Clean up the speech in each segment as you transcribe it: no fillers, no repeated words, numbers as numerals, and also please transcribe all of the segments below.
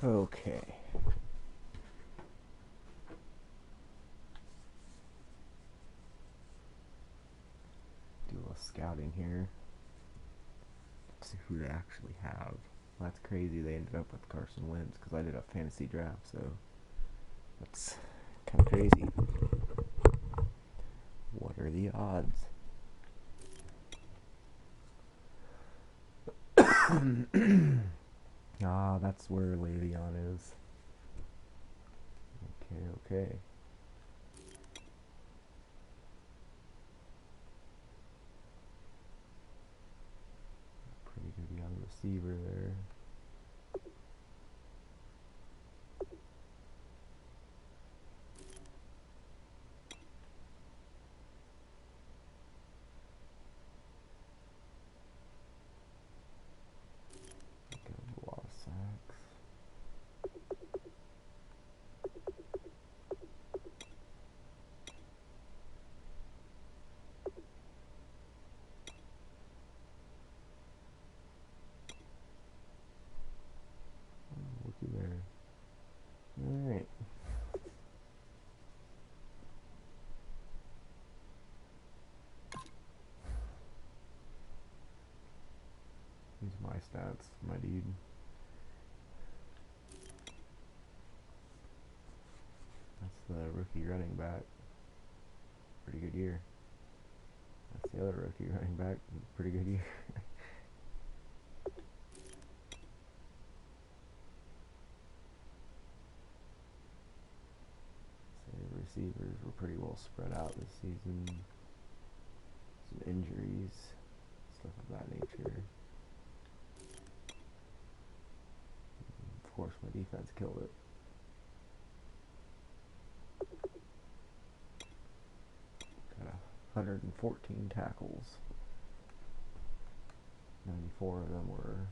Okay. Do a little scouting here. See who they actually have. Well, that's crazy. They ended up with Carson Wentz because I did a fantasy draft, so that's kind of crazy. What are the odds? Ah, that's where Le'Veon is. Okay, okay. Pretty good young receiver there. Got a lot of sacks. Oh, looky there. Alright. These are my stats, my dude. That's the rookie running back. Pretty good year. That's the other rookie running back. Pretty good year. So the receivers were pretty well spread out this season. Some injuries, stuff of that nature. Of course, my defense killed it. Got 114 tackles. 94 of them were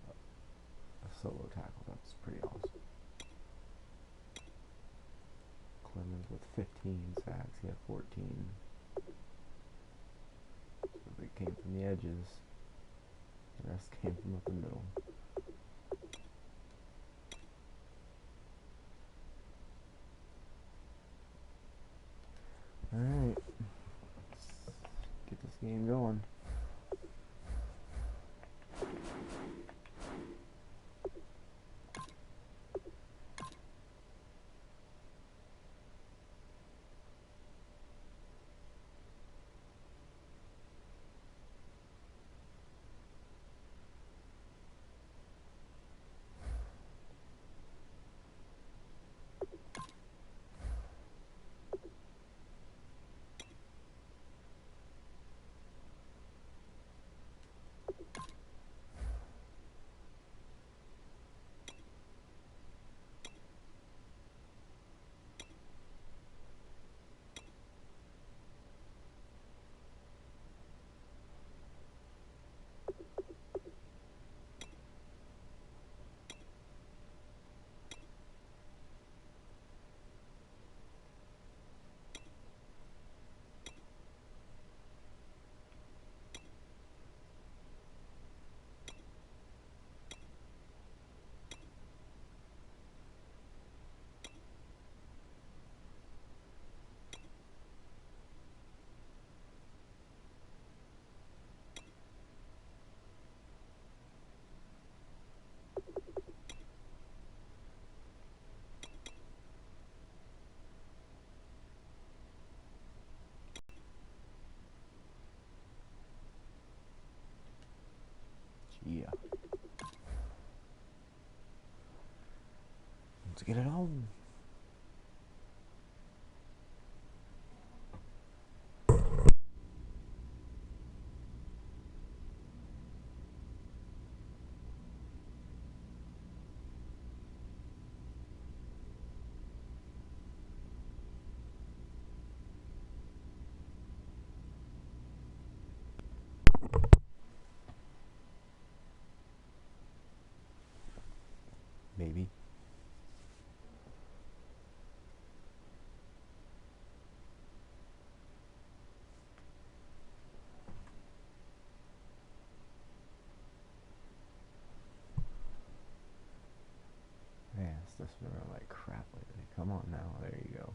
a solo tackle. That's pretty awesome. Clemens with 15 sacks. He had 14. So they came from the edges. The rest came from up the middle. Alright. Let's get this game going. Yeah. Let's get it on. Maybe. must have run like crap lately. Come on now. There you go.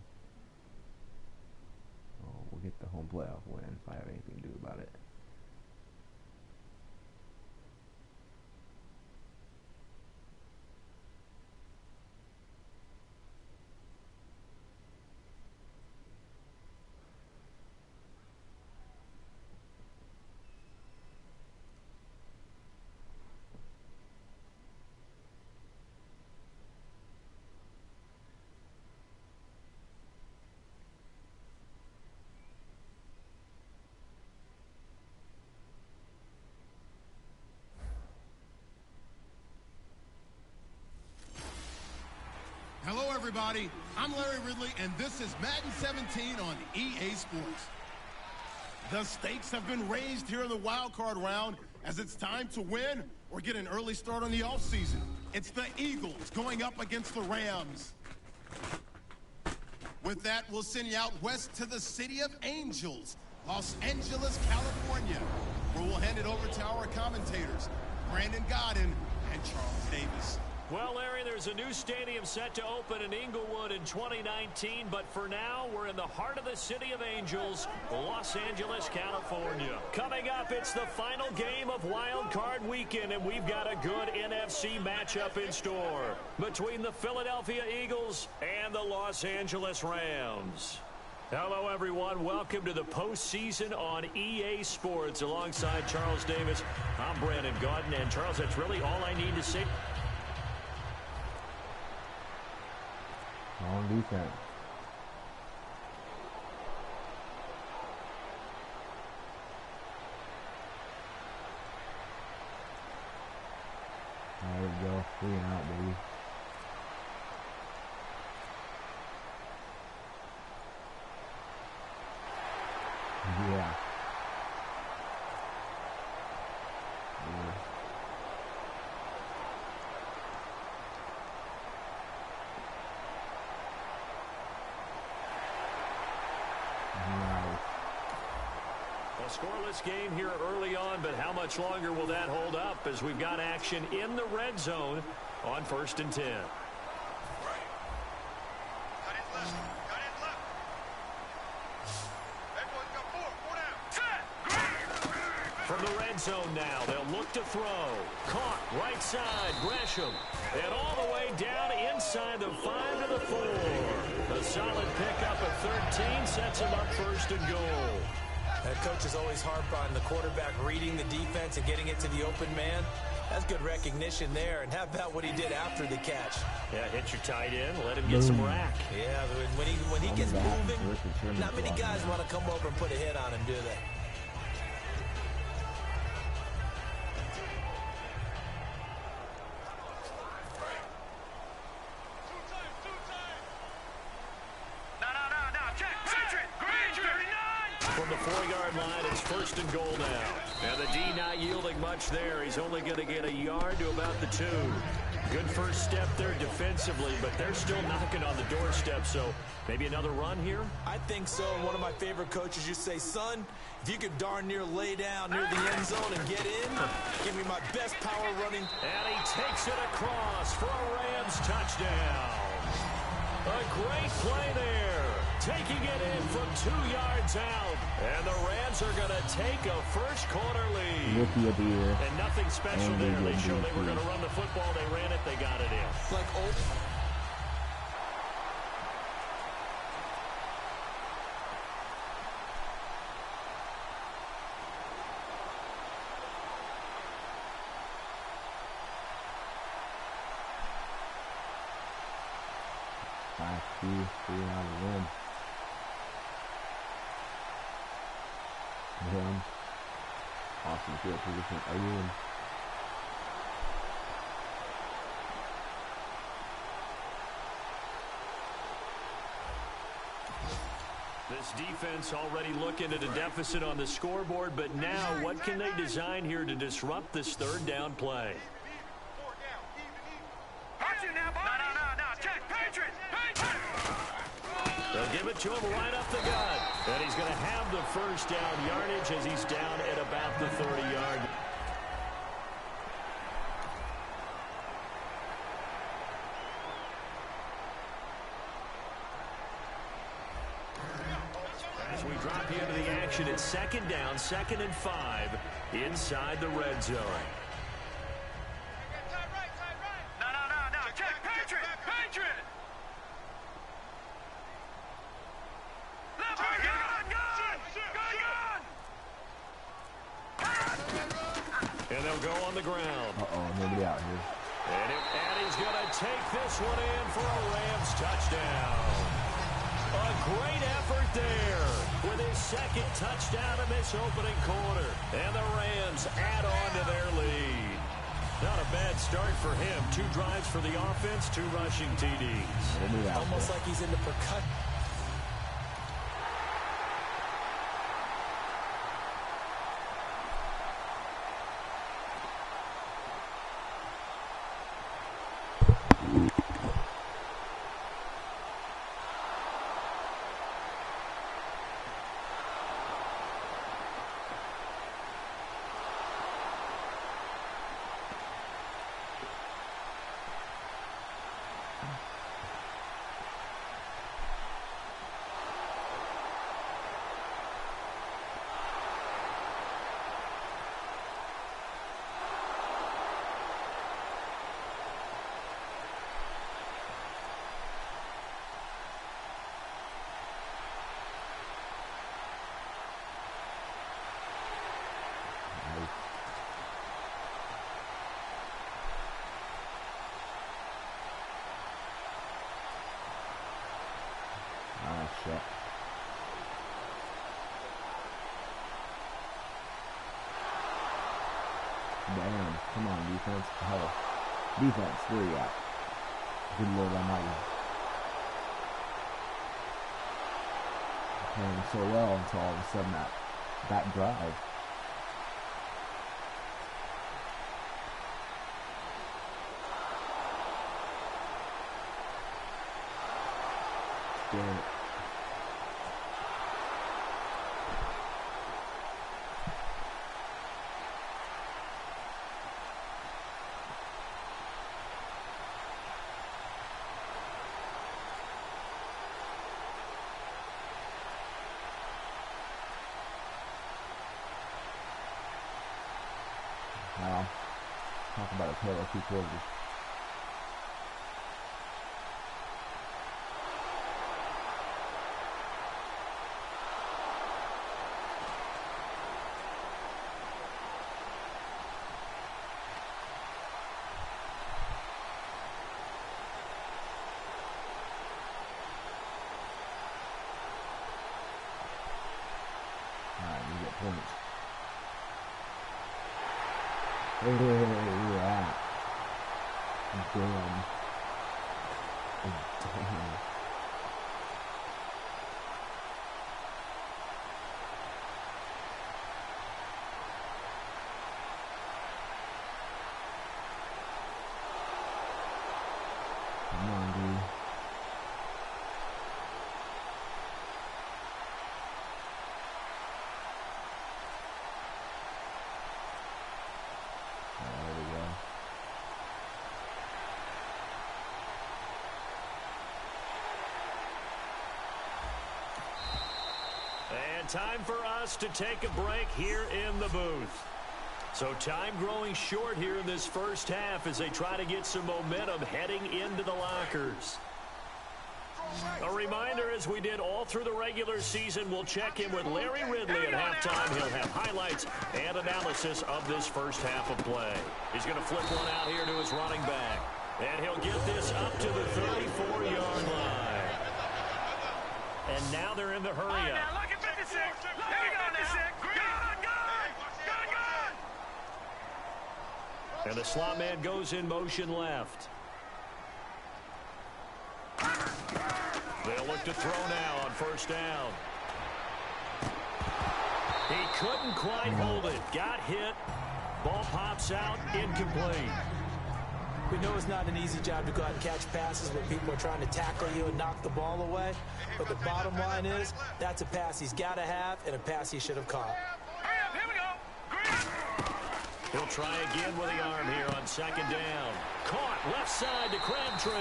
Oh, we'll get the home playoff win if I have anything to do about it. Hello, everybody. I'm Larry Ridley, and this is Madden 17 on EA Sports. The stakes have been raised here in the wild card round as it's time to win or get an early start on the offseason. It's the Eagles going up against the Rams. With that, we'll send you out west to the City of Angels, Los Angeles, California, where we'll hand it over to our commentators, Brandon Godden and Charles Davis. Well, Larry, there's a new stadium set to open in Inglewood in 2019, but for now, we're in the heart of the City of Angels, Los Angeles, California. Coming up, it's the final game of Wild Card Weekend, and we've got a good NFC matchup in store between the Philadelphia Eagles and the Los Angeles Rams. Hello, everyone. Welcome to the postseason on EA Sports. Alongside Charles Davis, I'm Brandon Godden, and Charles, that's really all I need to say. On defense. There we go. 3 and out, baby. Yeah. A scoreless game here early on, but how much longer will that hold up as we've got action in the red zone on 1st and 10. From the red zone now, they'll look to throw. Caught right side, Gresham. And all the way down inside the 5 to the 4. A solid pickup at 13 sets him up 1st and goal. Coaches always harp on the quarterback reading the defense and getting it to the open man. That's good recognition there. And how about what he did after the catch? Yeah, hit your tight end, let him get some rack. Yeah, when he gets moving, not many guys want to come over and put a hit on him, do they? From the 4-yard line, it's 1st and goal now. And the D not yielding much there. He's only going to get a yard to about the 2. Good first step there defensively, but they're still knocking on the doorstep, so maybe another run here? I think so. And one of my favorite coaches used to say, son, if you could darn near lay down near the end zone and get in, give me my best power running. And he takes it across for a Rams touchdown. A great play there. Taking it in from 2 yards out. And the Rams are going to take a first-quarter lead. Rookie of the year. And nothing special there. They showed they were going to run the football. They ran it. They got it in. Like old... Three out of the win. Awesome field position again. This defense already looking at a deficit on the scoreboard, but now what can they design here to disrupt this 3rd down play? They'll give it to him right up the gut. And he's going to have the first down yardage as he's down at about the 30-yard. we drop you into the action at second down, 2nd and 5 inside the red zone. No. Check. Patriot. And they'll go on the ground. Nobody out here. And he's going to take this one in for a Rams touchdown. A great effort there with his 2nd touchdown in this opening quarter. And the Rams add on to their lead. Not a bad start for him. 2 drives for the offense, 2 rushing TDs. Almost like he's in the percussion. Shit. Damn. Come on, defense. Hell. Defense, where you at? Good Lord Almighty. Playing so well until all of a sudden that drive. Damn it. Now, talk about a tale of 2 quarters. Alright, we get points. Yeah. Damn. Damn. Come on, dude. There we go. And time for us to take a break here in the booth. So time growing short here in this first half as they try to get some momentum heading into the lockers. A reminder, as we did all through the regular season, we'll check in with Larry Ridley at halftime. He'll have highlights and analysis of this first half of play. He's going to flip one out here to his running back. And he'll get this up to the 34-yard line. And now they're in the hurry up. Look at 56. There you go now. Good. And the slot man goes in motion left. They'll look to throw now on first down. He couldn't quite hold it. Got hit. Ball pops out. Incomplete. We know it's not an easy job to go out and catch passes when people are trying to tackle you and knock the ball away. But the bottom line is, that's a pass he's got to have and a pass he should have caught. Here we go. He'll try again with the arm here on second down. Caught left side to Crabtree.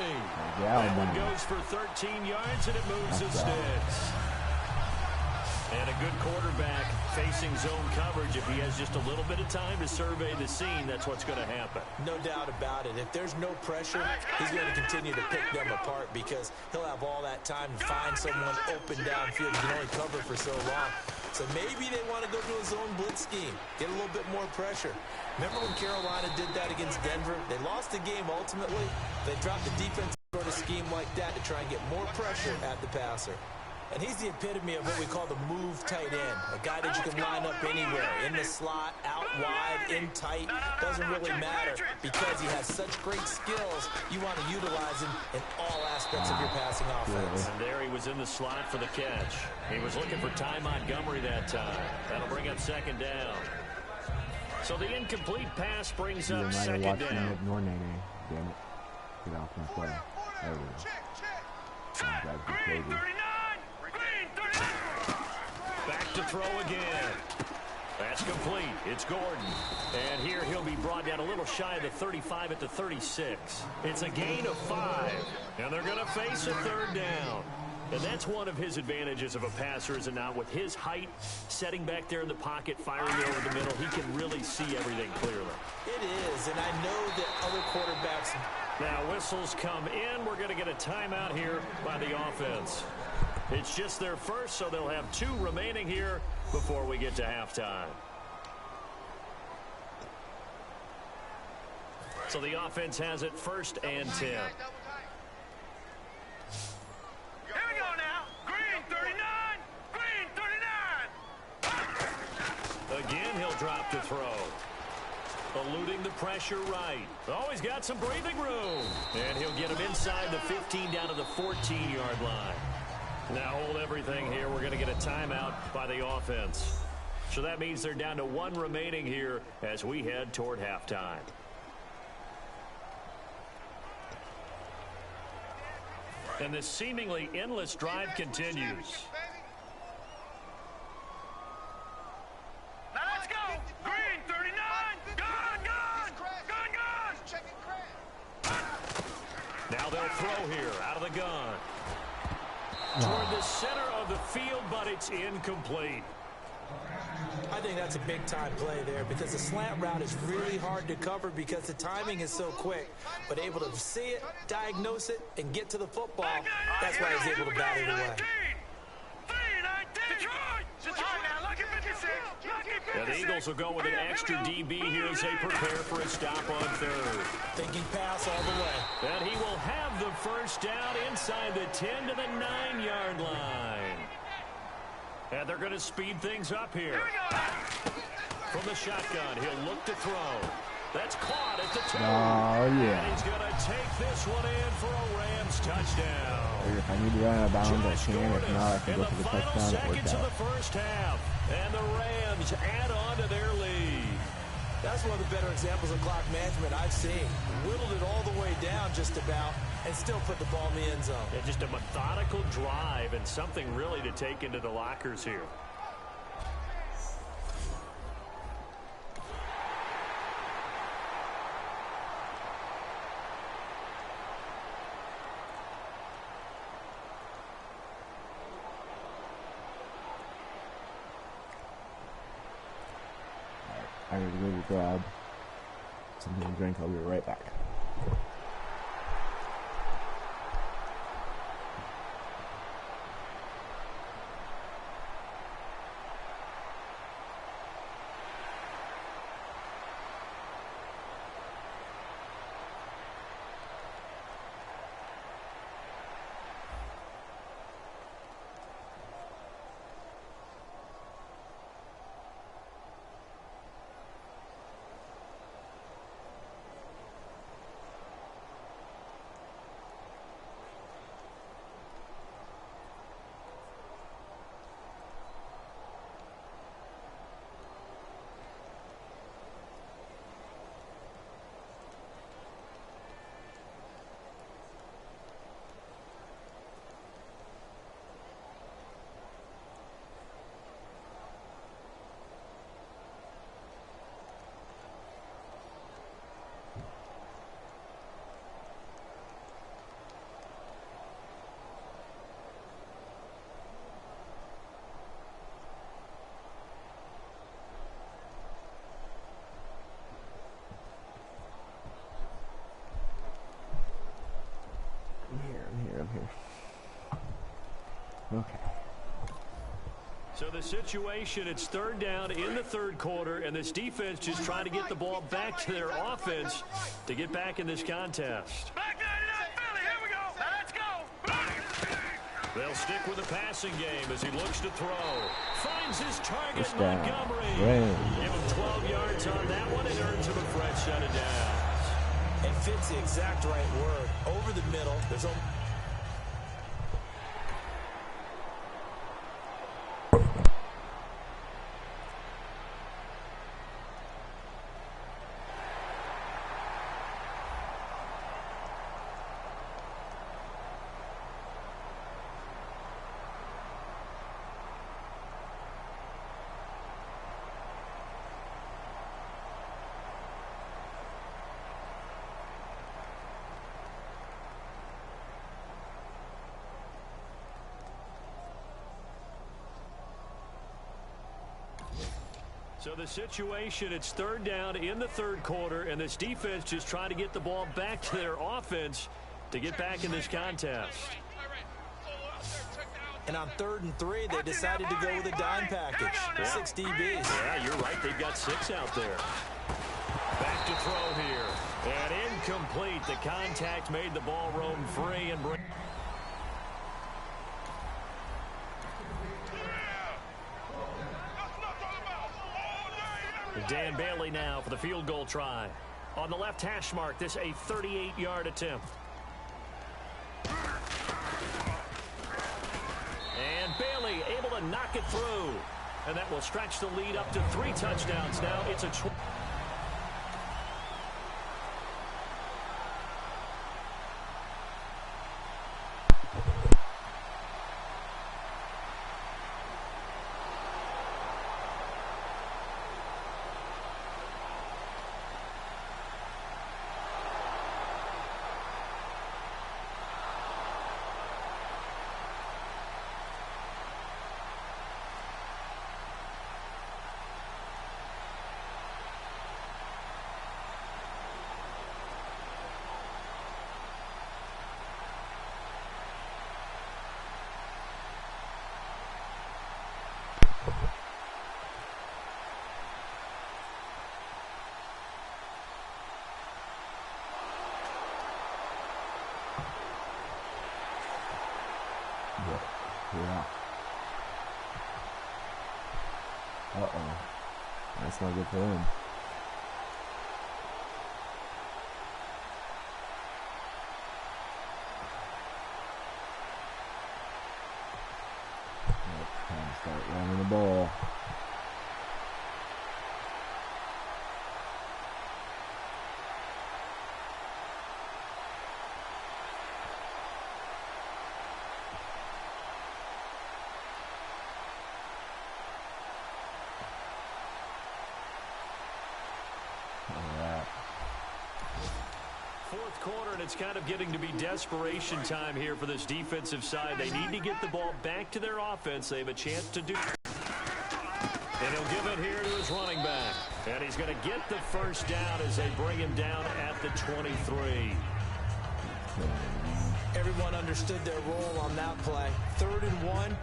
Yeah, that one goes for 13 yards, and it moves the sticks. And a good quarterback facing zone coverage, if he has just a little bit of time to survey the scene, that's what's going to happen. No doubt about it. If there's no pressure, he's going to continue to pick them apart because he'll have all that time to find someone open downfield. He can only cover for so long. So maybe they want to go to a zone blitz scheme, get a little bit more pressure. Remember when Carolina did that against Denver? They lost the game ultimately. They dropped the defense sort of scheme like that to try and get more pressure at the passer. And he's the epitome of what we call the move tight end, a guy that you can line up anywhere, in the slot, out wide, in tight, doesn't really matter because he has such great skills. You want to utilize him in all aspects of your passing offense. And there he was in the slot for the catch. He was looking for Ty Montgomery that time. That'll bring up second down. So the incomplete pass brings up second down. Ignore Nene. Damn it. Get off my play. There we go. Green 39! Green 39! Back to throw again. That's complete. It's Gordon. And here he'll be brought down a little shy of the 35 at the 36. It's a gain of 5. And they're going to face a third down. And that's one of his advantages of a passer, is it not? With his height, setting back there in the pocket, firing over the middle, he can really see everything clearly. It is, and I know that other quarterbacks... Now whistles come in. We're going to get a timeout here by the offense. It's just their first, so they'll have 2 remaining here before we get to halftime. So the offense has it 1st and 10. Here we go now. Green 39! Green 39! Again, he'll drop to throw. Eluding the pressure right. Oh, he's got some breathing room. And he'll get him inside the 15 down to the 14-yard line. Now hold everything here. We're going to get a timeout by the offense. So that means they're down to 1 remaining here as we head toward halftime. And this seemingly endless drive continues. Now let's go! Green 39! Gone! Now they'll throw here out of the gun. Toward the center of the field, but it's incomplete. I think that's a big-time play there because the slant route is really hard to cover because the timing is so quick. But able to see it, diagnose it, and get to the football, that's why he's able to bat it away. And the Eagles will go with an extra DB here as they prepare for a stop on third. Thinking pass all the way. And he will have the first down inside the 10 to the 9-yard line. And they're going to speed things up here. From the shotgun, he'll look to throw. That's caught at the 2. Oh, yeah. And he's going to take this one in for a Rams touchdown. If I need to run out of bounds, I can. If not, I can in go the for the final touchdown. It worked seconds of out. the first half. And the Rams add on to their lead. That's one of the better examples of clock management I've seen. Whittled it all the way down just about and still put the ball in the end zone. Yeah, just a methodical drive and something really to take into the lockers here. I need to go to grab something to drink. I'll be right back. So the situation, it's third down in the third quarter, and this defense just trying to get the ball back to their offense to get back in this contest. Back 99, Philly, here we go. Let's go. They'll stick with the passing game as he looks to throw. Finds his target, First down. Montgomery. Right. Give him 12 yards on that one and earns him a fresh set of downs. And fits the exact right word. Over the middle, there's only... So the situation, it's third down in the third quarter, and this defense just trying to get the ball back to their offense to get back in this contest. And on 3rd and 3, they decided to go with a dime package. 6 DBs. Yeah, you're right. They've got 6 out there. Back to throw here. And incomplete. The contact made the ball roam free and bring. Dan Bailey now for the field goal try. On the left hash mark, this a 38-yard attempt. And Bailey able to knock it through. And that will stretch the lead up to 3 touchdowns now. It's a Yeah. Uh-oh. That's not good for him. Time to start running the ball. Fourth quarter, and it's kind of getting to be desperation time here for this defensive side. They need to get the ball back to their offense. They have a chance to do. And he'll give it here to his running back. And he's going to get the first down as they bring him down at the 23. Everyone understood their role on that play. 3rd and 1.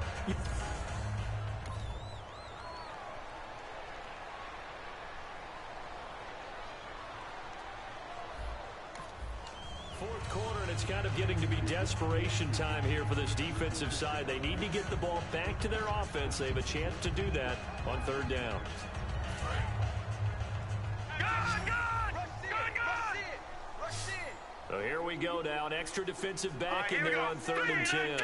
Fourth quarter, and it's kind of getting to be desperation time here for this defensive side. They need to get the ball back to their offense. They have a chance to do that on 3rd down. So here we go now. An extra defensive back in there on 3rd and 10.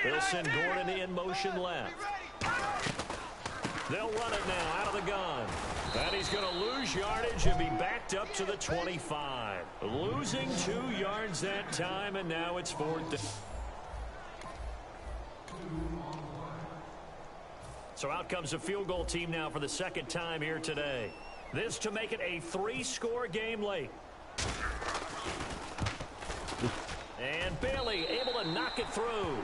They'll send Gordon in motion left. They'll run it now out of the gun. And he's going to lose yardage and be backed up to the 25. Losing 2 yards that time, and now it's 4th down. So out comes a field goal team now for the 2nd time here today. This to make it a 3-score game late. And Bailey able to knock it through.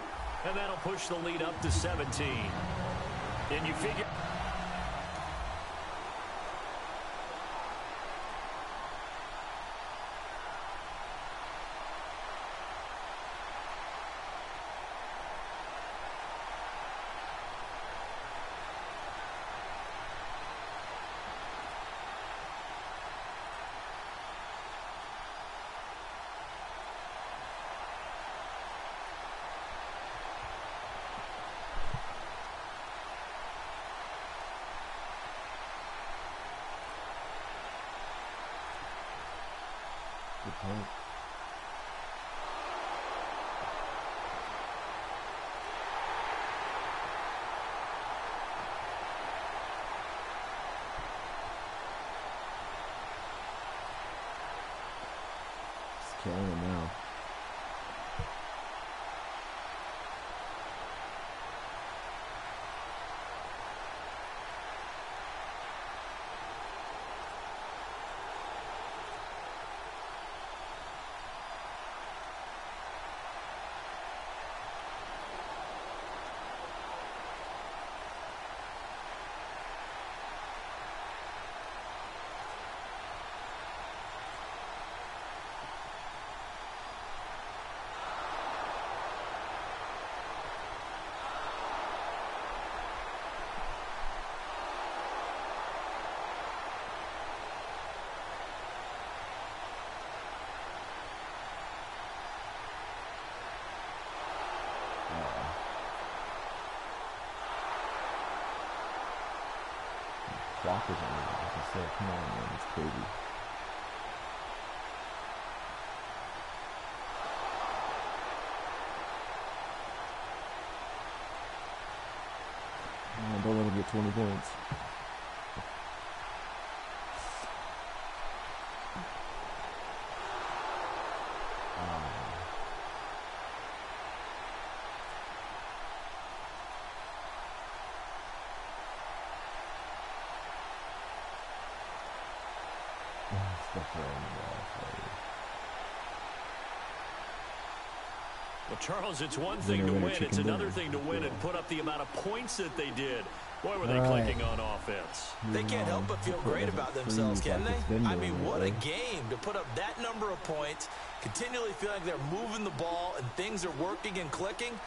And that'll push the lead up to 17. And you figure... hope. Just killing him now. Clock is on it. Like I said, come on, man, it's crazy. Man, don't let him get 20 points. Well, Charles, it's one thing to win. It's another thing to win and put up the amount of points that they did. Boy, were they clicking on offense. They can't help but feel great about themselves, can they? I mean, what a game to put up that number of points, continually feel like they're moving the ball and things are working and clicking.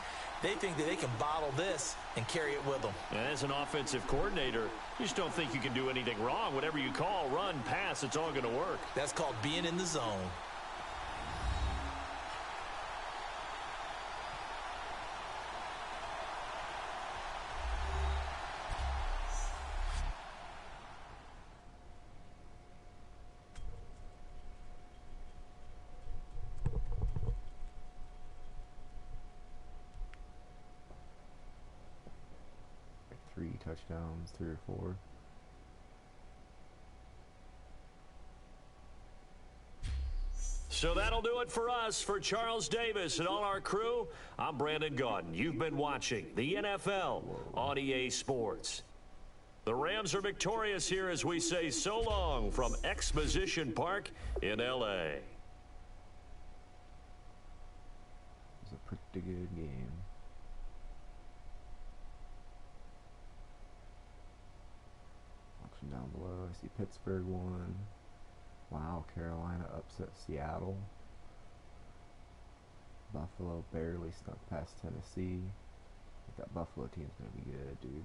They think that they can bottle this and carry it with them. And as an offensive coordinator, you just don't think you can do anything wrong. Whatever you call, run, pass, it's all going to work. That's called being in the zone. Touchdowns, 3 or 4. So that'll do it for us. For Charles Davis and all our crew, I'm Brandon Gaudin. You've been watching the NFL on EA Sports. The Rams are victorious here as we say so long from Exposition Park in L.A. It was a pretty good game. Down below, I see Pittsburgh won. Wow, Carolina upset Seattle. Buffalo barely snuck past Tennessee. I think that Buffalo team's gonna be good, dude.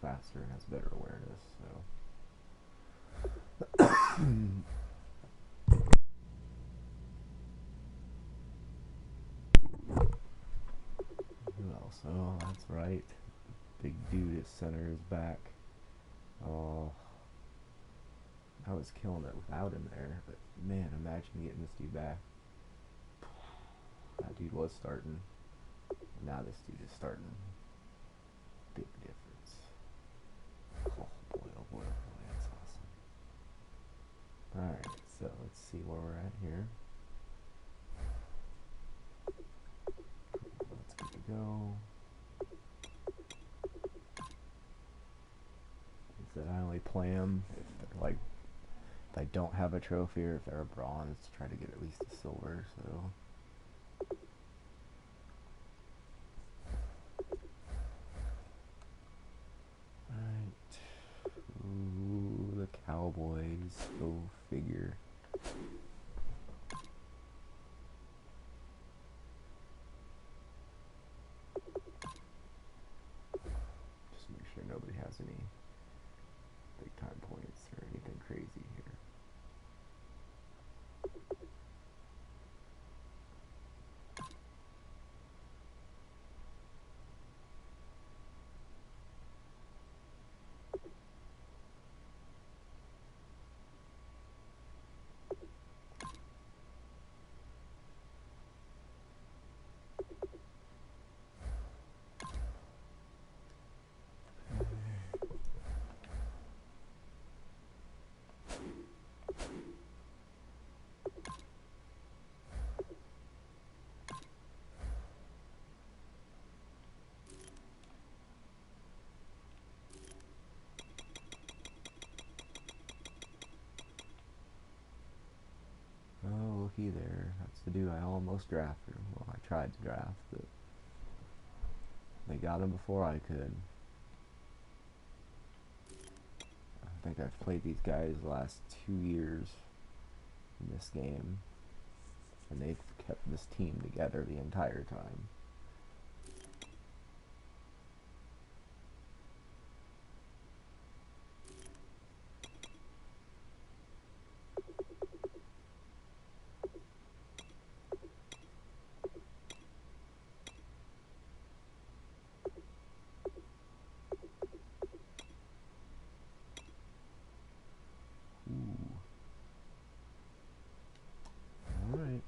faster and has better awareness. So. Who else? Oh, that's right. Big dude at center is back. Oh, I was killing it without him there, but man, imagine getting this dude back. That dude was starting. Now this dude is starting. Big difference. Oh boy, oh boy, oh boy, that's awesome. Alright, so let's see where we're at here. Let's get to go. Is that I only play them if they're like, if I don't have a trophy or if they're a bronze, to try to get at least a silver, so. Ooh, the Cowboys. Go figure. Just make sure nobody has any big time points or anything crazy here. Oh, looky there. That's the dude I almost drafted. Well, I tried to draft, but they got him before I could. I think I've played these guys the last 2 years in this game, and they've kept this team together the entire time. Alright.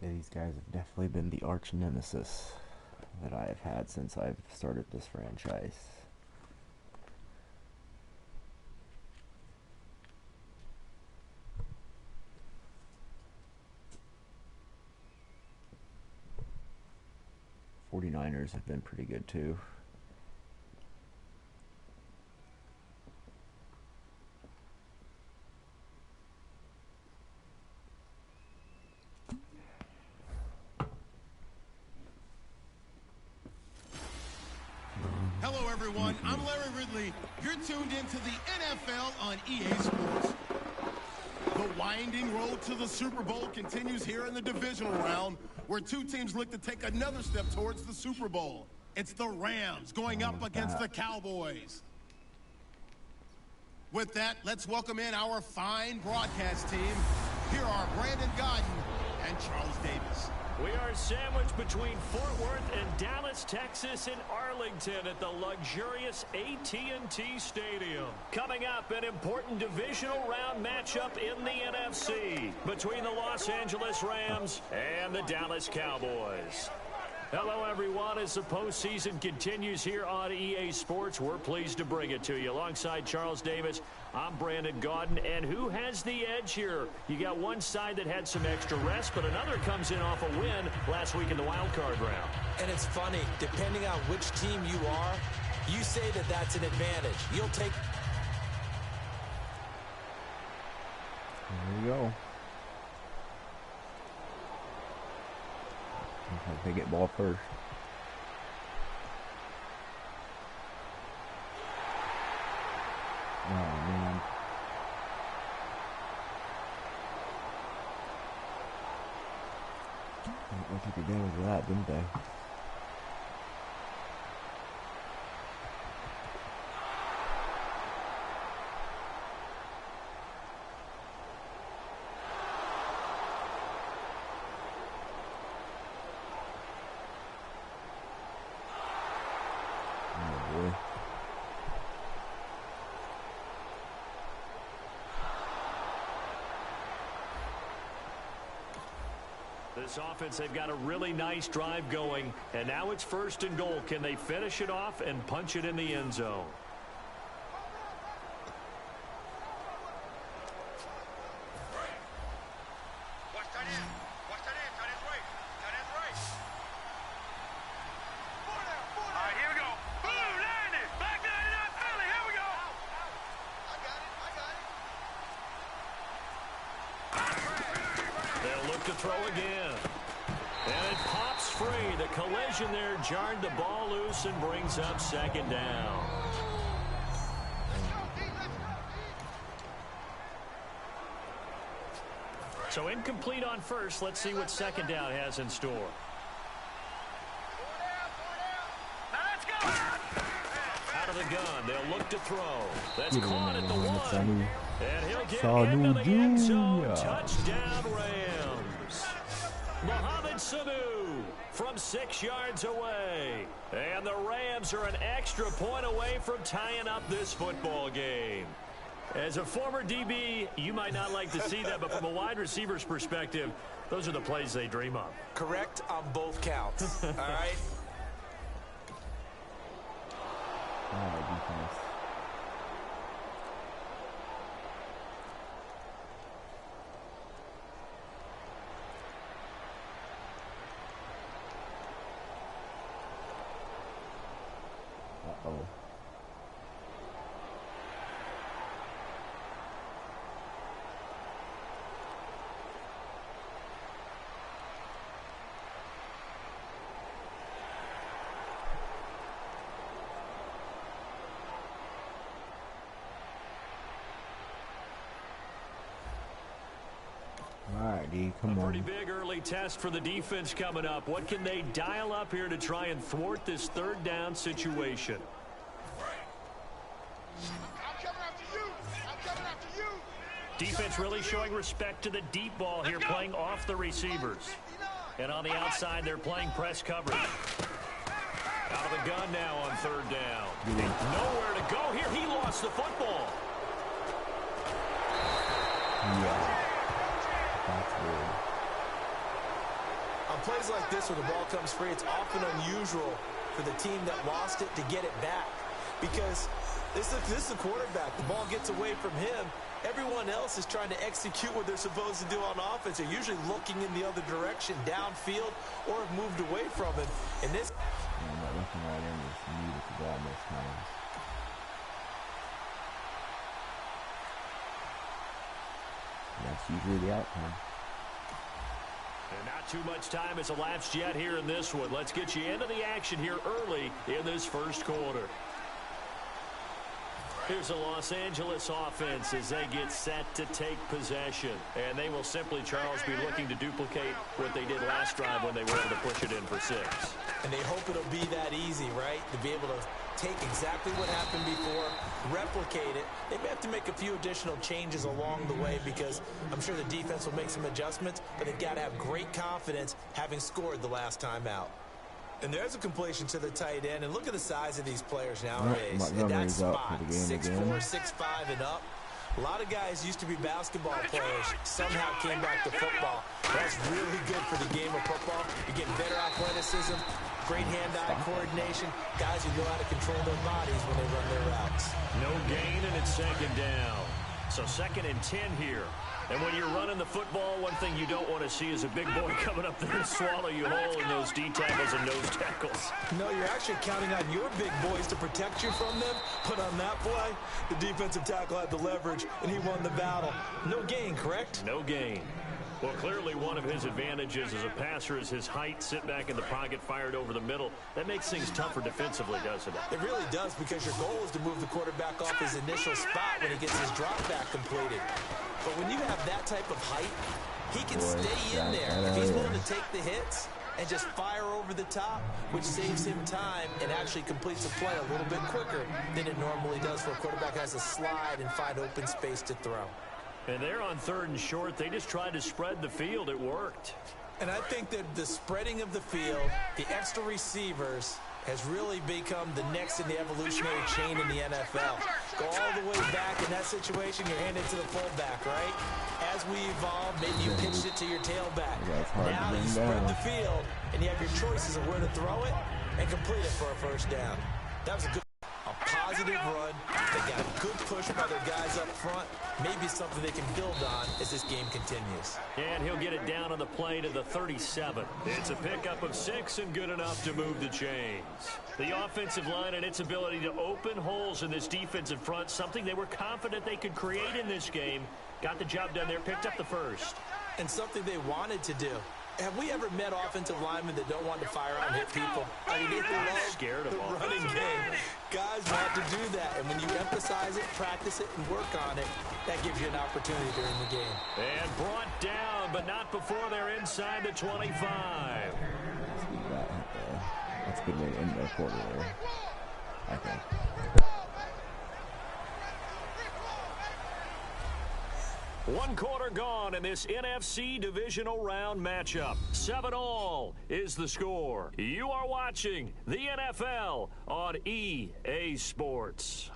These guys have definitely been the arch nemesis that I have had since I've started this franchise. 49ers have been pretty good too. Hello, everyone. I'm Larry Ridley. You're tuned into the NFL on EA Sports. The winding road to the Super Bowl continues here in the divisional round, where two teams look to take another step towards the Super Bowl. It's the Rams going up against the Cowboys. With that, let's welcome in our fine broadcast team. Here are Brandon Gaudin and Charles Davis. We are sandwiched between Fort Worth and Dallas, Texas, in Arlington at the luxurious AT&T Stadium. Coming up, an important divisional round matchup in the NFC between the Los Angeles Rams and the Dallas Cowboys. Hello, everyone. As the postseason continues here on EA Sports, we're pleased to bring it to you. Alongside Charles Davis, I'm Brandon Gaudin. And who has the edge here? You got one side that had some extra rest, but another comes in off a win last week in the wild card round. And it's funny, depending on which team you are, you say that that's an advantage. You'll take... There we go. They get ball first. Oh man. They took advantage of that, didn't they? This offense, they've got a really nice drive going, and now it's 1st and goal. Can they finish it off and punch it in the end zone? Watch that in. Watch that in. Tight end's right. Tight end's right. All right, here we go. Boom, landed. Back 99 Philly. Here we go. I got it. They'll look to throw again. And it pops free. The collision there jarred the ball loose and brings up 2nd down. So incomplete on first. Let's see what 2nd down has in store. Now let's go. Out of the gun. They'll look to throw. That's caught at the 1. And he'll get Sanu into the end zone. Jr. Touchdown, Rams. Mohamed Sanu from 6 yards away. And the Rams are an extra point away from tying up this football game. As a former DB, you might not like to see that, but from a wide receiver's perspective, those are the plays they dream of. Correct on both counts. All right? Defense. Uh-oh. Alrighty, come on. Pretty big early test for the defense coming up. What can they dial up here to try and thwart this 3rd down situation? I'm coming after you. I'm coming after you. Defense really showing respect to the deep ball here, playing off the receivers. And on the outside, they're playing press coverage. Out of the gun now on 3rd down. Nowhere to go here. He lost the football. Yeah. That's weird. On plays like this where the ball comes free, it's often unusual for the team that lost it to get it back. Because This is the quarterback. The ball gets away from him. Everyone else is trying to execute what they're supposed to do on offense. They're usually looking in the other direction, downfield, or have moved away from him. And this... I'm not looking right in this knee with the ball most times. And that's usually the outcome. And not too much time has elapsed yet here in this one. Let's get you into the action here early in this first quarter. Here's the Los Angeles offense as they get set to take possession. And they will simply, Charles, be looking to duplicate what they did last drive when they were able to push it in for 6. And they hope it'll be that easy, right? To be able to take exactly what happened before, replicate it. They may have to make a few additional changes along the way because I'm sure the defense will make some adjustments, but they've got to have great confidence having scored the last time out. And there's a completion to the tight end. And look at the size of these players nowadays. In that spot, 6'4", 6'5", and up. A lot of guys used to be basketball players, somehow came back to football. That's really good for the game of football. You're getting better athleticism, great hand-eye coordination, guys who know how to control their bodies when they run their routes. No gain, and it's second down. So 2nd and 10 here. And when you're running the football, one thing you don't want to see is a big boy coming up there and swallow you whole in those D tackles and nose tackles. No, you're actually counting on your big boys to protect you from them. But on that play, the defensive tackle had the leverage, and he won the battle. No gain, correct? No gain. Well, clearly one of his advantages as a passer is his height, sit back in the pocket, fired over the middle. That makes things tougher defensively, doesn't it? It really does, because your goal is to move the quarterback off his initial spot when he gets his drop back completed. But when you have that type of height, he can stay in there. If he's willing to take the hits and just fire over the top, which saves him time and actually completes the play a little bit quicker than it normally does for a quarterback who has to slide and find open space to throw. And they're on 3rd and short. They just tried to spread the field. It worked. And I think that the spreading of the field, the extra receivers, has really become the next in the evolutionary chain in the NFL. Go all the way back in that situation, you're handed to the fullback, right? As we evolve, maybe you pitched it to your tailback. Now you spread the field, and you have your choices of where to throw it and complete it for a first down. That was a positive run. They got a good push by their guys up front. Maybe something they can build on as this game continues. And he'll get it down on the play to the 37. It's a pickup of 6 and good enough to move the chains. The offensive line and its ability to open holes in this defensive front, something they were confident they could create in this game. Got the job done there, picked up the first. And something they wanted to do. Have we ever met offensive linemen that don't want to fire out and hit people? I mean, they love the running game. Guys want to do that, and when you emphasize it, practice it, and work on it, that gives you an opportunity during the game. And brought down, but not before they're inside the 25. That's a good way to end the quarter there, I think. One quarter gone in this NFC divisional round matchup. 7-all is the score. You are watching the NFL on EA Sports.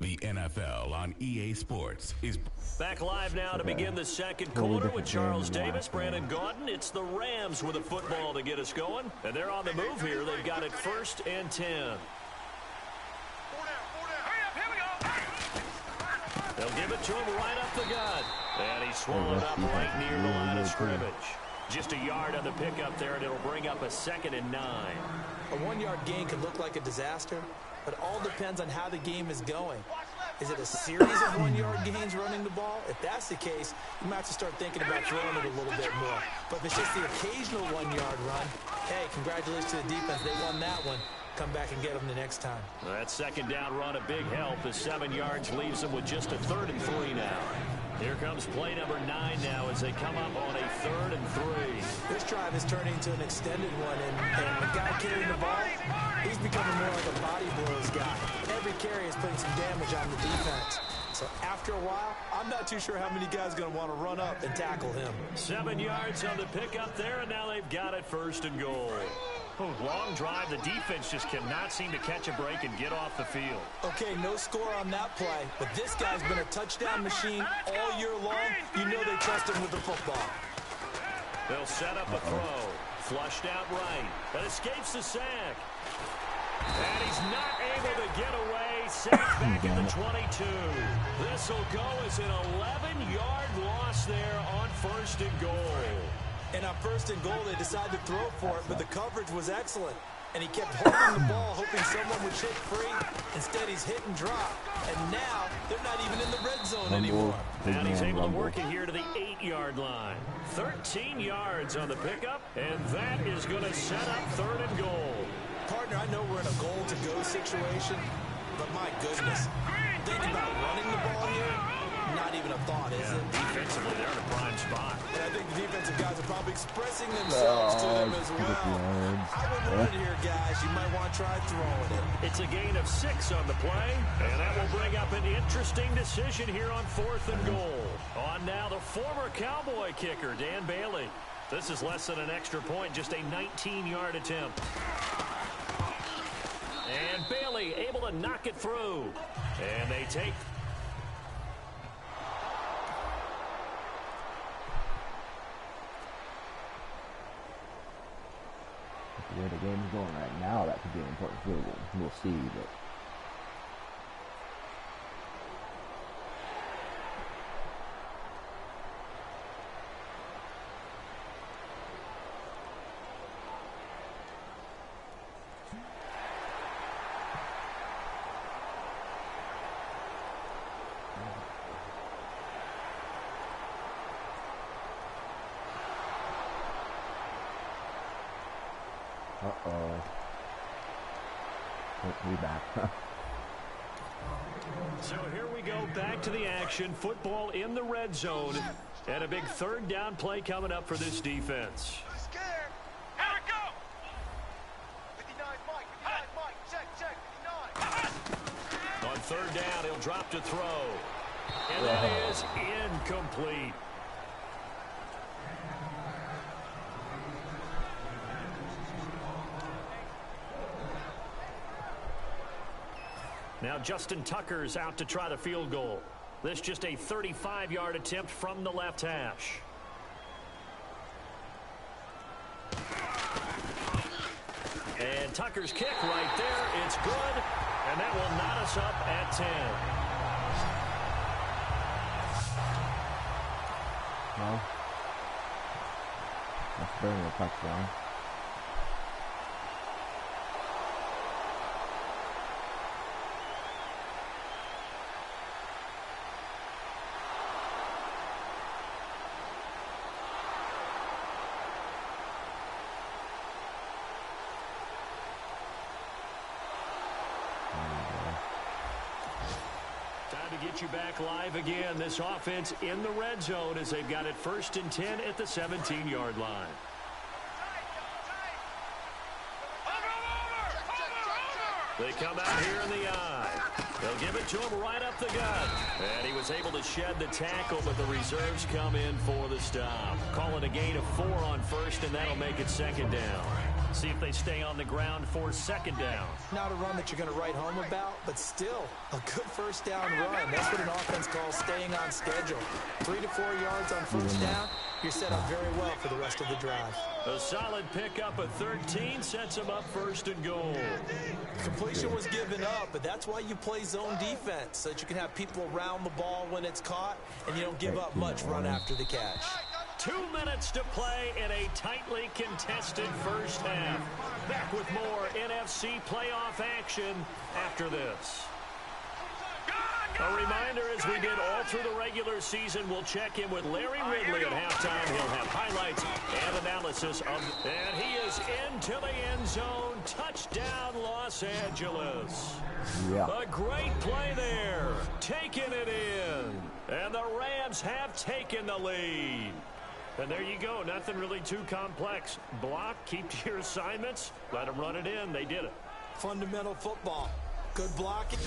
The NFL on EA Sports is back live now to begin the second quarter with Charles Davis, Brandon Gaudin. It's the Rams with a football to get us going. And they're on the move here. They've got it 1st and 10. They'll give it to him right up the gut. And he swallowed up right near the line of scrimmage. Just a yard on the pickup there, and it'll bring up a 2nd and 9. A 1-yard gain can look like a disaster, but it all depends on how the game is going. Is it a series of 1-yard gains running the ball? If that's the case, you might have to start thinking about throwing it a little bit more. But if it's just the occasional 1-yard run, hey, congratulations to the defense. They won that one. Come back and get them the next time. That 2nd down run, a big help. The 7 yards leaves them with just a 3rd and 3 now. Here comes play number 9 now as they come up on a 3rd and 3. This drive is turning into an extended one, and the guy carrying the ball, he's becoming more like a body blows guy. Every carry is putting some damage on the defense. So after a while, I'm not too sure how many guys are going to want to run up and tackle him. 7 yards on the pickup there, and now they've got it 1st and goal. Long drive. The defense just cannot seem to catch a break and get off the field. Okay, no score on that play, but this guy's been a touchdown machine all year long. You know they trust him with the football. They'll set up a throw. Flushed out right. That escapes the sack. And he's not able to get away. Sacked back at the 22. This will go as an 11-yard loss there on 1st and goal. And on 1st and goal, they decided to throw for it, but the coverage was excellent. And he kept holding the ball, hoping someone would shake free. Instead, he's hit and drop. And now, they're not even in the red zone anymore. And he's able to work it here to the 8-yard line. 13 yards on the pickup, and that is going to set up 3rd and goal. Partner, I know we're in a goal-to-go situation, but my goodness. Think about running the ball here. Not even a thought, is it? Defensively, they're in a prime spot. And I think the defensive guys are probably expressing themselves to them as well. I wouldn't run it here, guys. You might want to try throwing it. It's a gain of 6 on the play, and that will bring up an interesting decision here on 4th and goal. On now, the former Cowboy kicker, Dan Bailey. This is less than an extra point, just a 19-yard attempt. And Bailey able to knock it through. And they take... Where the game is going right now, that could be an important field goal. We'll see, but... Uh-oh. Hopefully back. So here we go, back to the action. Football in the red zone. And a big 3rd down play coming up for this defense. Scared. Here we go. 59 Mike, 59 Mike. Check, 59. On 3rd down, he'll drop to throw. And that is incomplete. Now Justin Tucker's out to try the field goal. This just a 35-yard attempt from the left hash. And Tucker's kick right there. It's good. And that will knot us up at 10. Well, that's burning a touchdown. Get you back live again. This offense in the red zone as they've got it 1st and 10 at the 17-yard line. They come out here in the eye. They'll give it to him right up the gut. And he was able to shed the tackle, but the reserves come in for the stop. Call it a gain of 4 on 1st, and that'll make it 2nd down. See if they stay on the ground for 2nd down. Not a run that you're going to write home about, but still a good 1st down run. That's what an offense calls staying on schedule. 3 to 4 yards on 1st down, you're set up very well for the rest of the drive. A solid pickup at 13 sets him up 1st and goal. Completion was given up, but that's why you play zone defense, so that you can have people around the ball when it's caught, and you don't give up much run after the catch. 2 minutes to play in a tightly contested 1st half. Back with more NFC playoff action after this. A reminder, as we did all through the regular season, we'll check in with Larry Ridley at halftime. He'll have highlights and analysis of... And he is into the end zone. Touchdown, Los Angeles. Yeah. A great play there. Taking it in. And the Rams have taken the lead. And there you go. Nothing really too complex. Block, keep to your assignments, let them run it in. They did it. Fundamental football. Good blocking.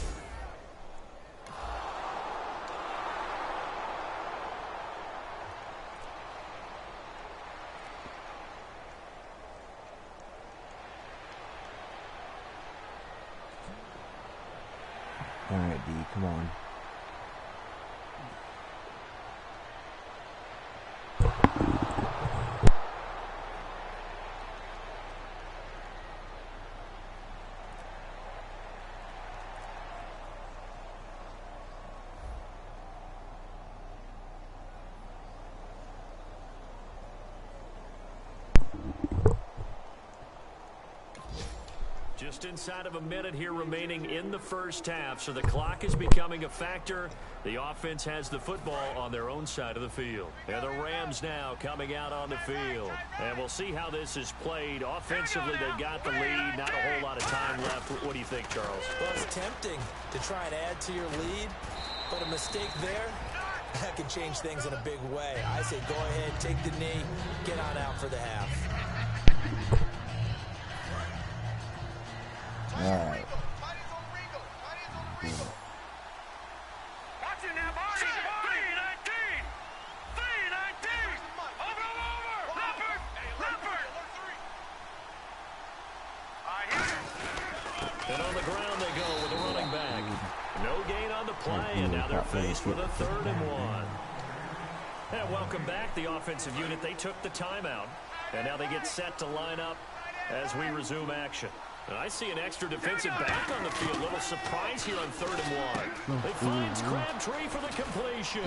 All right, D, come on. Just inside of a minute here remaining in the first half, so the clock is becoming a factor. The offense has the football on their own side of the field. And the Rams now coming out on the field. And we'll see how this is played. Offensively, they've got the lead. Not a whole lot of time left. What do you think, Charles? Well, it's tempting to try and add to your lead, but a mistake there, that can change things in a big way. I say go ahead, take the knee, get on out for the half. All right. Watch it now, boys. 3-19. 3-19. Over. Leopard. And on the ground they go with a running back. No gain on the play, and now they're faced with a 3rd and 1. And welcome back, the offensive unit. They took the timeout, and now they get set to line up as we resume action. And I see an extra defensive back on the field. A little surprise here on 3rd and 1. They finds Crabtree for the completion.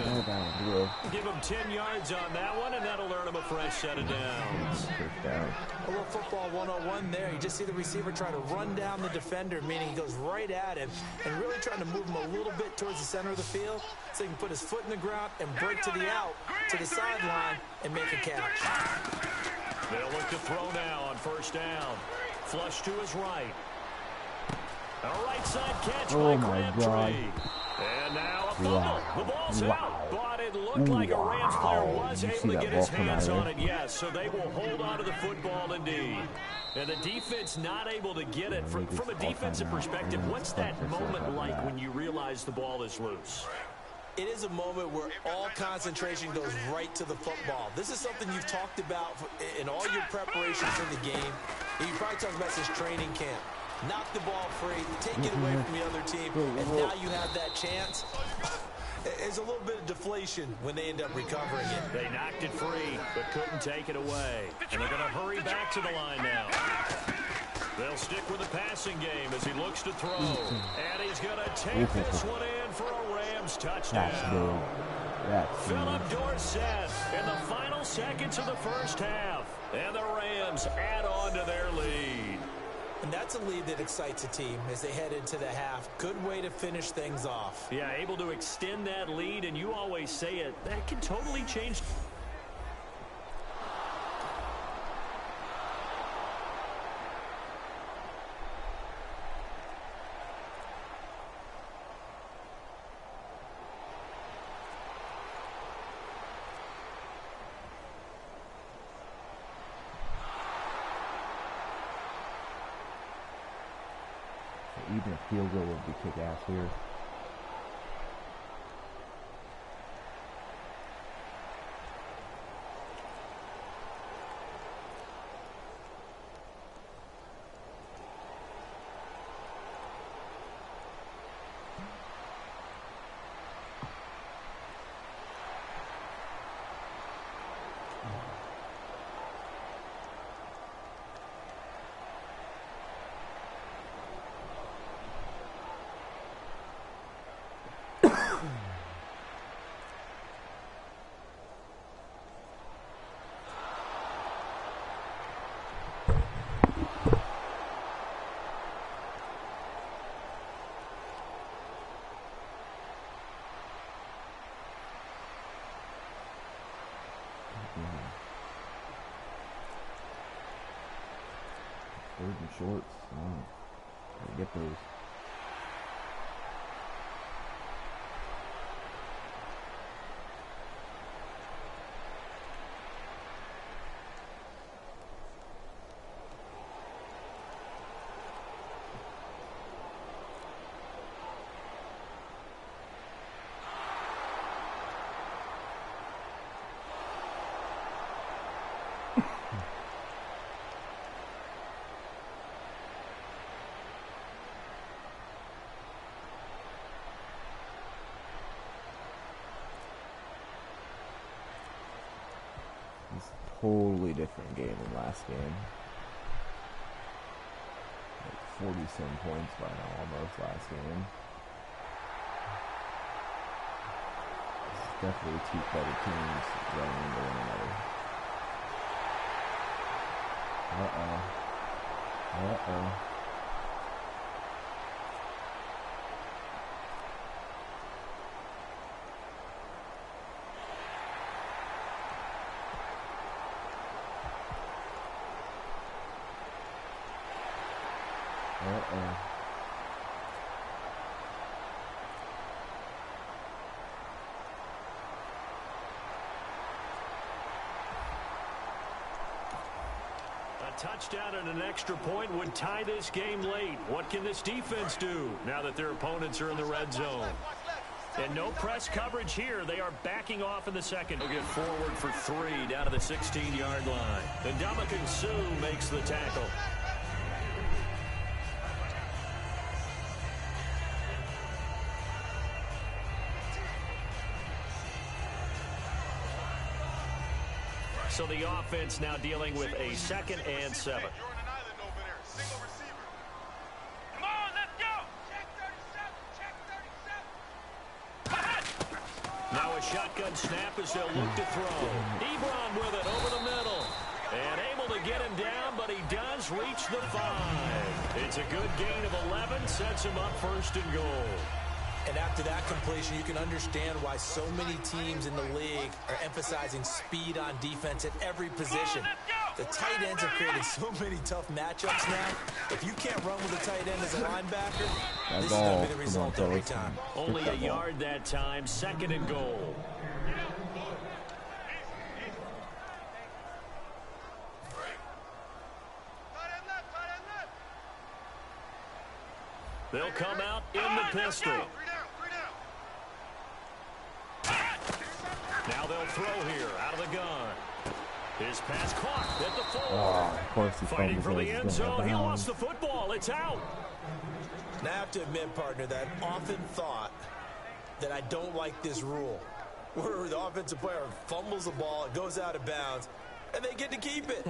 Give him 10 yards on that one, and that'll earn him a fresh set of downs. A little football 101 there. You just see the receiver try to run down the defender, meaning he goes right at him and really trying to move him a little bit towards the center of the field so he can put his foot in the ground and break to the out, to the sideline, and make a catch. They'll look to throw now on 1st down. Flush to his right. A right side catch by Crabtree. And now a fumble. The ball's out. But it looked like a Rams player was able to get his hands on it, yes. So they will hold on to the football indeed. And the defense not able to get it. From a defensive perspective, what's that moment like when you realize the ball is loose? It is a moment where all concentration goes right to the football. This is something you've talked about in all your preparation for the game. And you probably talked about since training camp. Knock the ball free, take it away from the other team, and now you have that chance. There's a little bit of deflation when they end up recovering it. They knocked it free, but couldn't take it away. And they're going to hurry back to the line now. They'll stick with the passing game as he looks to throw. And he's going to take this one in for a Rams touchdown. Philip Dorsett in the final seconds of the first half. And the Rams add on to their lead. And that's a lead that excites a team as they head into the half. Good way to finish things off. Yeah, able to extend that lead, and you always say it, that can totally change. Even a field goal would be kick-ass here. Third and shorts. Gotta get those. Totally different game than last game. Like 40-some points by now, almost last game. This is definitely two better teams running into one another. Uh-oh. Uh-oh. A touchdown and an extra point would tie this game late. What can this defense do now that their opponents are in the red zone? And no press coverage here. They are backing off in the second. They'll get forward for 3 down to the 16-yard line. And Ndamukong Suh makes the tackle. So the offense now dealing with a 2nd and 7. Now a shotgun snap as they'll look to throw. Ebron with it over the middle. And able to get him down, but he does reach the 5. It's a good gain of 11, sets him up 1st and goal. And after that completion, you can understand why so many teams in the league are emphasizing speed on defense at every position. The tight ends have created so many tough matchups now. If you can't run with a tight end as a linebacker, this is going to be the result every time. Only a yard that time, 2nd and goal. They'll come out in the pistol. Now they'll throw here out of the gun. His pass caught at the 4. Oh, of course he Fighting for the fumbles end zone. He down. lost the football. It's out. Now I have to admit, partner, that I've often thought that I don't like this rule, where the offensive player fumbles the ball, it goes out of bounds, and they get to keep it.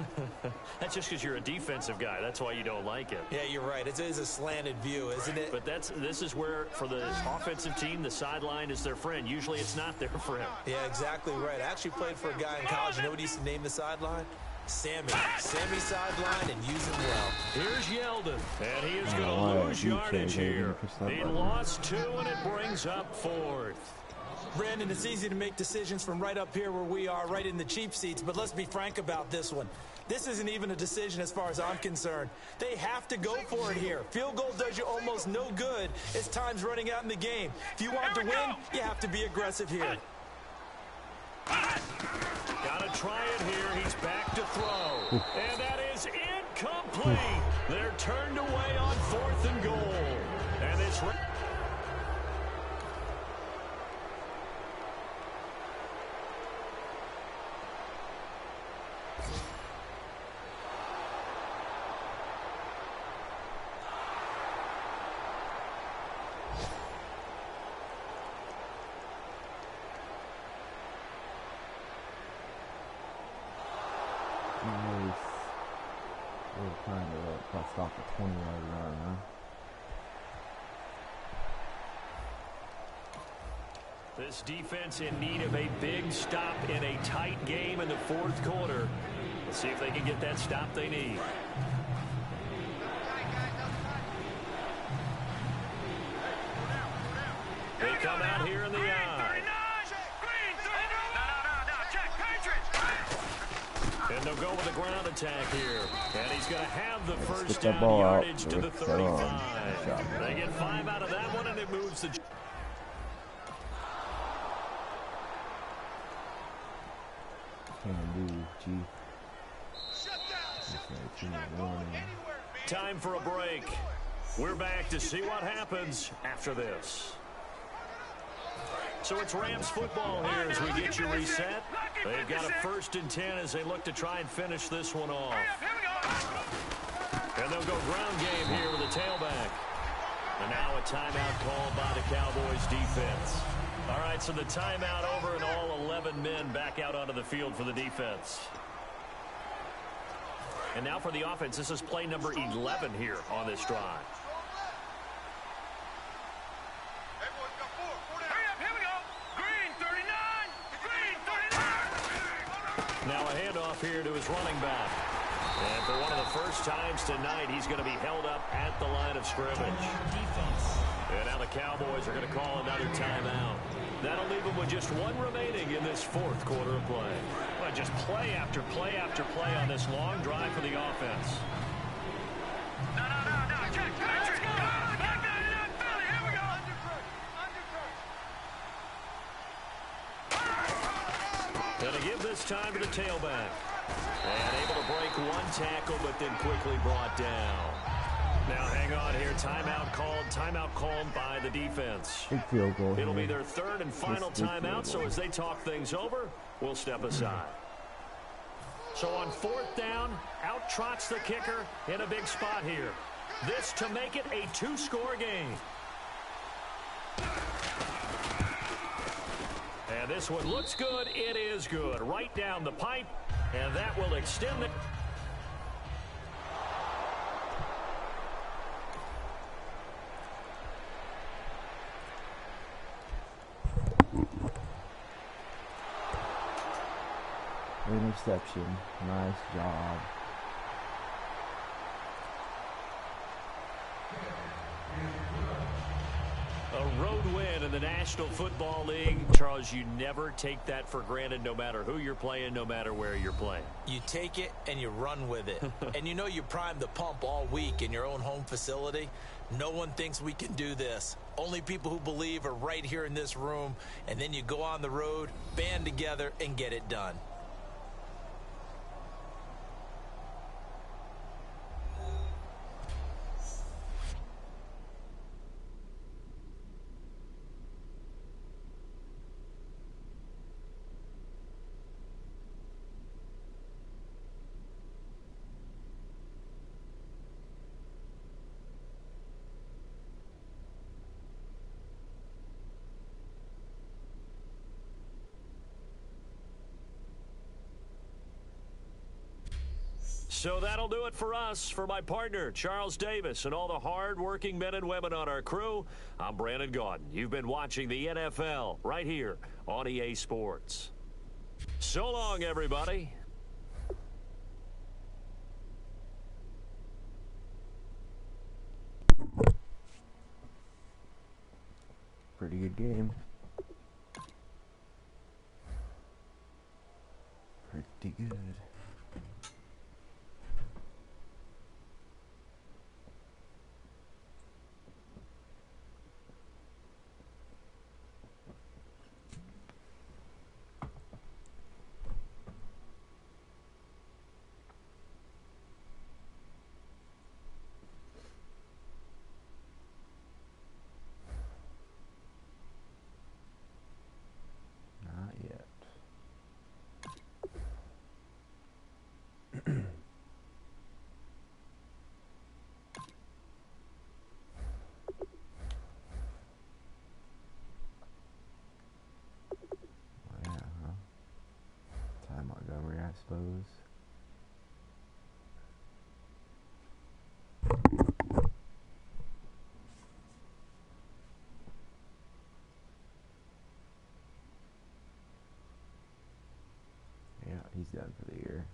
That's just because you're a defensive guy. That's why you don't like it. Yeah, you're right. It is a slanted view, isn't it? But this is where, for the offensive team, the sideline is their friend. Usually it's not there for him. Yeah, exactly right. I actually played for a guy in college. You know what he used to name the sideline? Sammy. Sammy sideline and use him well. Here's Yeldon, and he is going Oh, to lose yeah, yardage DK, here. 80% He right. lost 2, and it brings up 4th. Brandon, it's easy to make decisions from right up here where we are, right in the cheap seats, but let's be frank about this one. This isn't even a decision as far as I'm concerned. They have to go for it here. Field goal does you almost no good as time's running out in the game. If you want to win, you have to be aggressive here. Got to try it here. He's back to throw. And that is incomplete. They're turned away on 4th and goal. And it's... Nice. We're trying to stop a 20-yard run, huh? This defense in need of a big stop in a tight game in the 4th quarter. Let's see if they can get that stop they need. They come out here in the eye. And they'll go with a ground attack here. And he's going to have the first Get that down ball out. yardage to the Rick that on. 35. They get 5 out of that one, and it moves the... Can do, G. Time for a break. We're back to see what happens after this. So it's Rams football here as we get you reset. They've got a 1st and 10 as they look to try and finish this one off. And they'll go ground game here with a tailback. And now a timeout called by the Cowboys defense. All right, so the timeout over and all 11 men back out onto the field for the defense. And now for the offense, this is play number 11 here on this drive. Now a handoff here to his running back. And for one of the first times tonight, he's going to be held up at the line of scrimmage. And now the Cowboys are going to call another timeout. That'll leave them with just 1 remaining in this 4th quarter of play. Well, just play after play after play on this long drive for the offense. Check. Let's go. Back 99 Philly. Here we go. Going to give this time to the tailback. And able to break one tackle, but then quickly brought down. Now hang on here. Timeout called by the defense. Big field goal. It'll be here. their third and final Just big timeout, field so goal. as they talk things over, we'll step aside. So on fourth down, out trots the kicker in a big spot here. This to make it a two-score game. And this one looks good. It is good. Right down the pipe, and that will extend the... Interception. Nice job. A road win in the National Football League. Charles, you never take that for granted no matter who you're playing, no matter where you're playing. You take it and you run with it. And you know you primed the pump all week in your own home facility. No one thinks we can do this. Only people who believe are right here in this room. And then you go on the road, band together, and get it done. So that'll do it for us. For my partner, Charles Davis, and all the hard-working men and women on our crew, I'm Brandon Gaudin. You've been watching the NFL right here on EA Sports. So long, everybody. Pretty good game. Pretty good. Not yet. Oh, yeah, huh? Ty Montgomery, I suppose. Yeah, he's done for the year.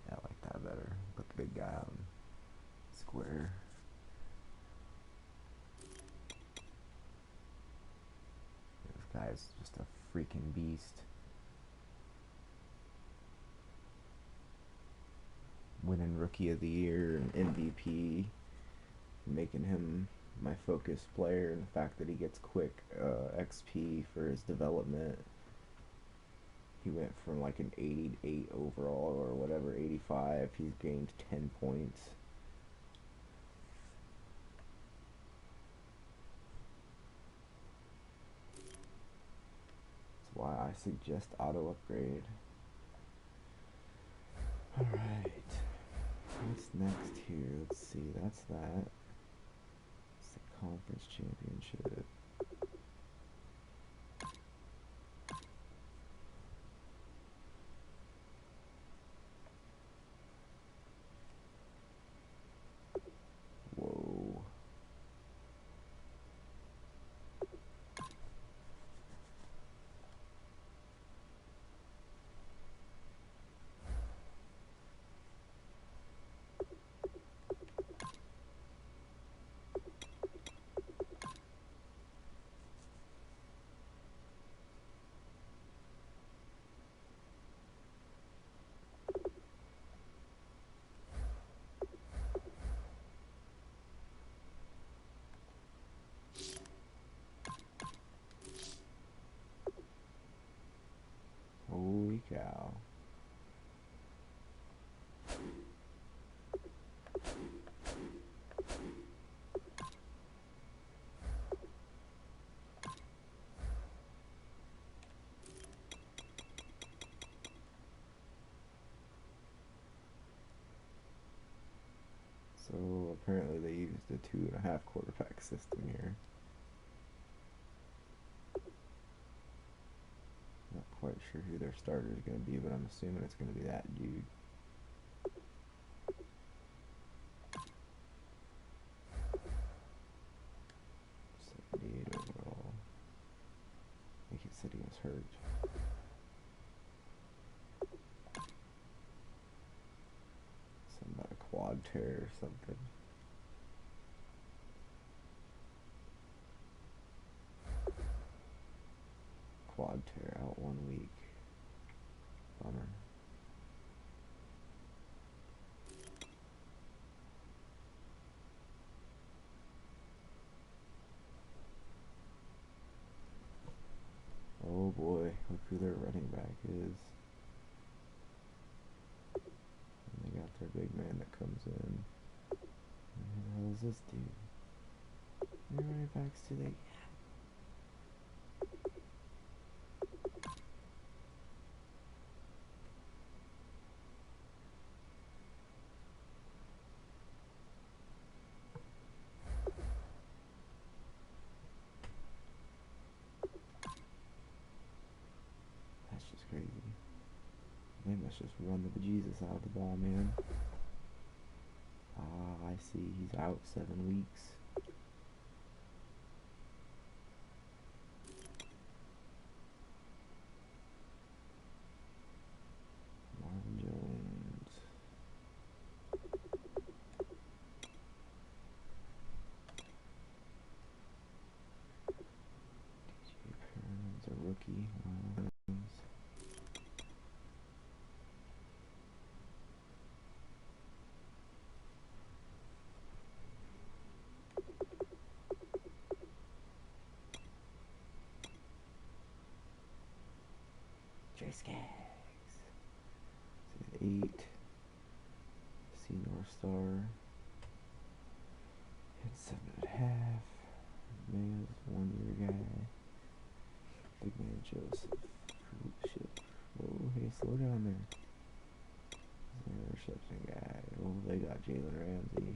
Yeah, I like that better. Put the big guy on square. This guy is just a freaking beast. Winning Rookie of the Year and MVP. Making him my focus player, and the fact that he gets quick XP for his development. He went from like an 88 overall or whatever, 85. He's gained 10 points. I suggest auto upgrade. Alright. What's next here? Let's see. That's that. It's the conference championship. Whoa. Holy cow. So apparently they used a 2.5 quarterback system here. Not quite sure who their starter is going to be, but I'm assuming it's going to be that dude. Overall. I think he said he was hurt. Something about a quad tear or something. Quad tear out 1 week. Bummer. Oh boy, look who their running back is. And they got their big man that comes in. Who the hell is this dude? How many running backs do they have? That's just crazy. They must just run the bejesus out of the ball, man. Ah, I see. He's out 7 weeks. Marvin Jones. DJ Perrin's a rookie. Jay Skaggs. 8. C North Star. Hit 7.5. Man's 1 year guy. Big man Joseph. Oh, shit. Whoa, hey, slow down there. Reception guy. Oh, they got Jalen Ramsey.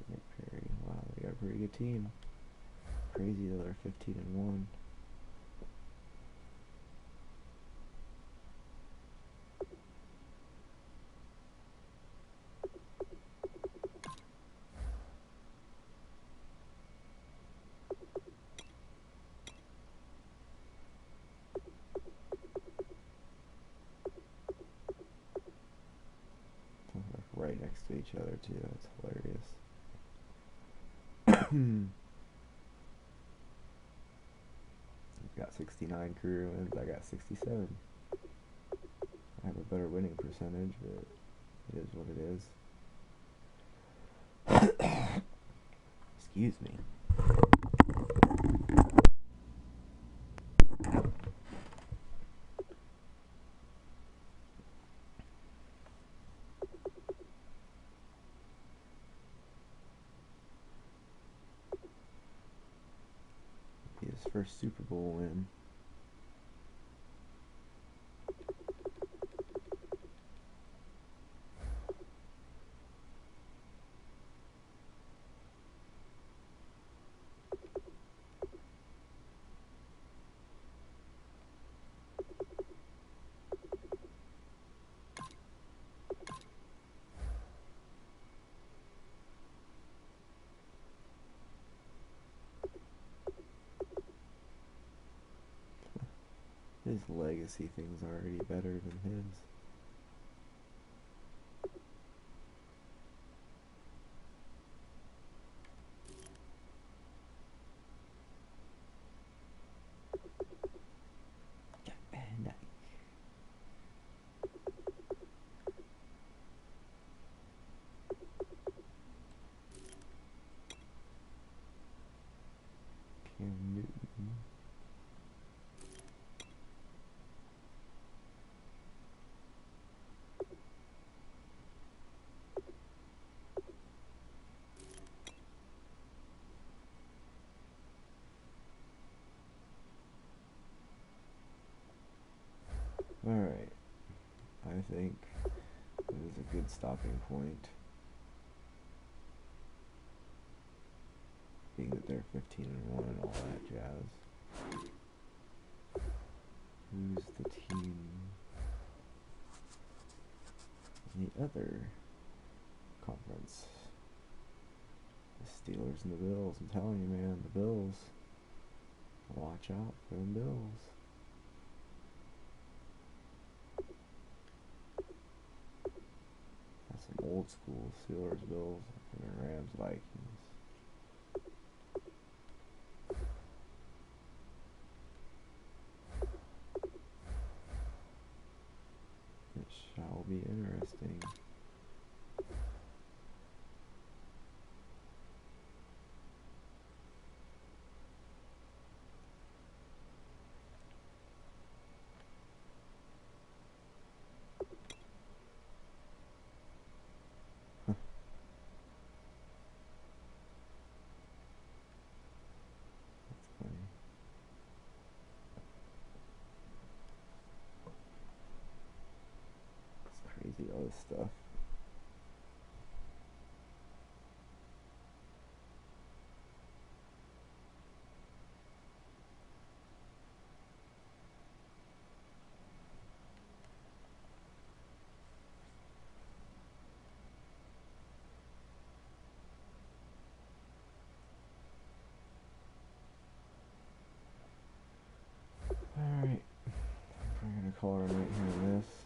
Nick Perry. Wow, they got a pretty good team. Crazy though, they're 15-1. Right next to each other too. That's hilarious. He's got 69 career wins. I got 67. I have a better winning percentage, but it is what it is. Excuse me. first Super Bowl win. His legacy thing's already better than his. Cam Newton. Alright, I think that is a good stopping point. Being that they're 15-1 and all that jazz. Who's the team in the other conference? The Steelers and the Bills. I'm telling you, man, the Bills. Watch out for the Bills. That's some old school Steelers, Bills, and Rams, Vikings. It shall be interesting. Crazy, all this stuff. Alright, we're gonna call it a night here on this.